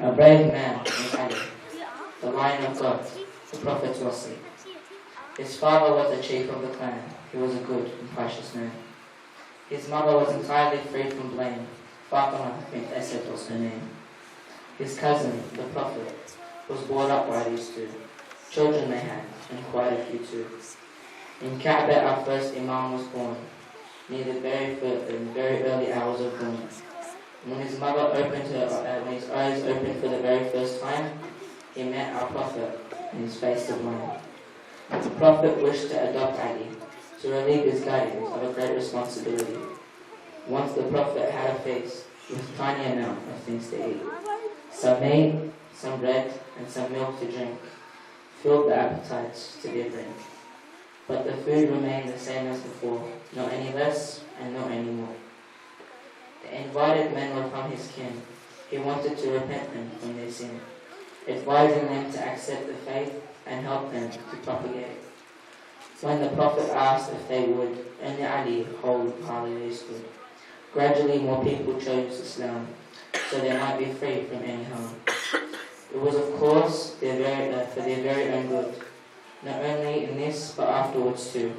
A brave man was Ali, the lion of God, the Prophet's wasi. His father was the chief of the clan. He was a good and righteous man. His mother was entirely free from blame. Fatima bint Asad was her name. His cousin, the Prophet, was brought up by these two. Children they had, and quite a few too. In Kaaba, our first Imam was born, near the very early hours of dawn. When his his eyes opened for the very first time, he met our Prophet, and his face sublime. The Prophet wished to adopt Ali, to relieve his guardians of a great responsibility. Once the Prophet had a feast with a tiny amount of things to eat. Some meat, some bread, and some milk to drink, filled the appetites to be drink. But the food remained the same as before, not any less and not any more. The invited men were from his kin. He wanted to repent them from their sin, advising them to accept the faith and help them to propagate it. When the Prophet asked if they would, only Ali wholeheartedly stood. Gradually more people chose Islam, so they might be free from any harm. It was of course for their very own good, not only in this but afterwards too.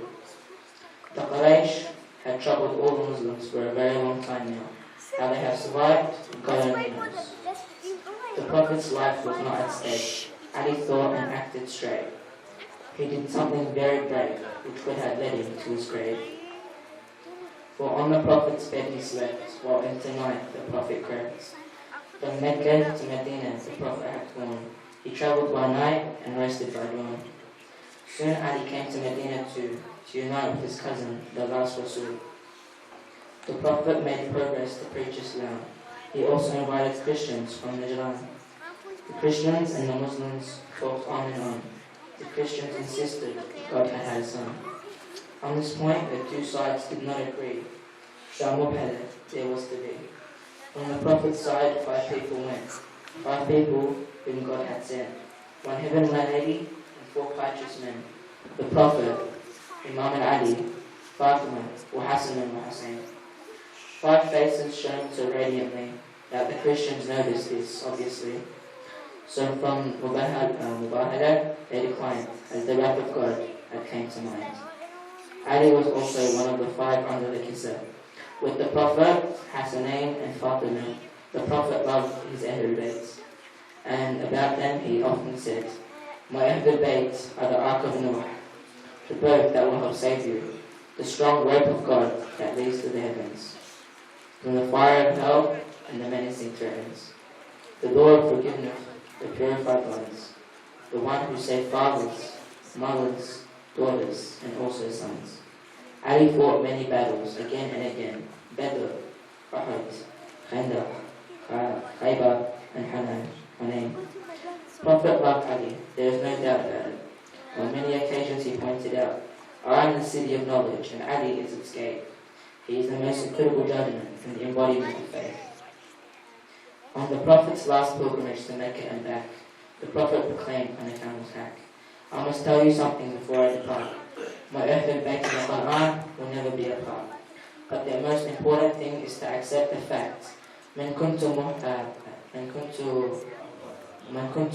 The Quraysh had troubled all the Muslims for a very long time now. How they have survived, God only knows. The Prophet's life was not at stake. Ali thought and acted straight. He did something very brave, which would have led him to his grave. For on the Prophet's bed he slept, while into night the Prophet crept. From Mecca to Medina the Prophet had gone. He travelled by night and rested by dawn. Soon Ali came to Medina to unite with his cousin, the last Rasul. The Prophet made progress to preach Islam. He also invited Christians from Najran. The Christians and the Muslims talked on and on. The Christians insisted God had a son. On this point, the two sides did not agree. Shamubhala there was to be. On the Prophet's side, 5 people went. 5 people whom God had sent. 1 heavenly lady and 4 righteous men. The Prophet, Imam Ali, Fatima, Hassan and Hussein. 5 faces shone so radiantly that the Christians noticed this, obviously. So from Mubahala, they declined, as the wrath of God had came to mind. Ali was also one of the 5 under the Kisa. With the Prophet, Hassanain and Fatima, the Prophet loved his Ahlul Bayt. And about them he often said, "My Ahlul Bayt are the Ark of Noah, the boat that will help save you, the strong rope of God that leads to the heavens, from the fire of hell and the menacing threats, the door of forgiveness, the purified ones, the one who saved fathers, mothers, daughters, and also sons." Ali fought many battles again and again: Badr, Uhud, Khandaq, Khaybar, and Hunayn. Prophet loved Ali, there is no doubt about it. On many occasions he pointed out, "I am the city of knowledge, and Ali is its gate. He is the most incredible judgment and the embodiment of faith." On the Prophet's last pilgrimage to Mecca and back, the Prophet proclaimed on a camel's hack, "I must tell you something before I depart. My Ahlul Bayt and the Quran will never be apart. But the most important thing is to accept the fact, من كنت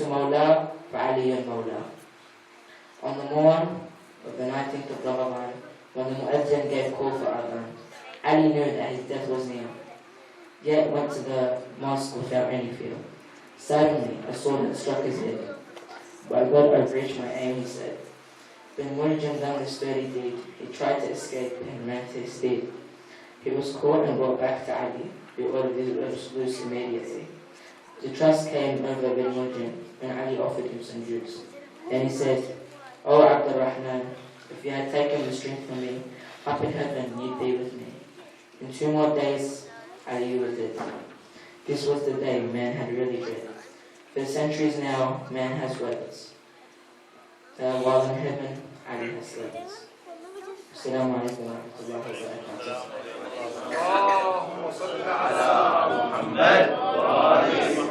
مولى فعلي مولى." On the morn of the 19th of Ramadan, when the Mu'adhin gave call for Adhan, Ali knew that his death was near, yet went to the mosque without any fear. Suddenly, a sword had struck his head. "By God, I've reached my aim," he said. When Muljan done this dirty deed, he tried to escape and ran to his steed. He was caught and brought back to Ali, who ordered his ropes loose immediately. The trust came over bin Muljan when Ali offered him some juice. Then he said, "O Abdurrahman, if you had taken the strength from me, up in heaven you'd be with me." In 2 more days, Ali was dead. This was the day man had really dread. For centuries now, man has wept. While in heaven, Ali has slept. Assalamu alaikum wa rahmatullahi wa barakatuh. اللهم صل على محمد وآل محمد.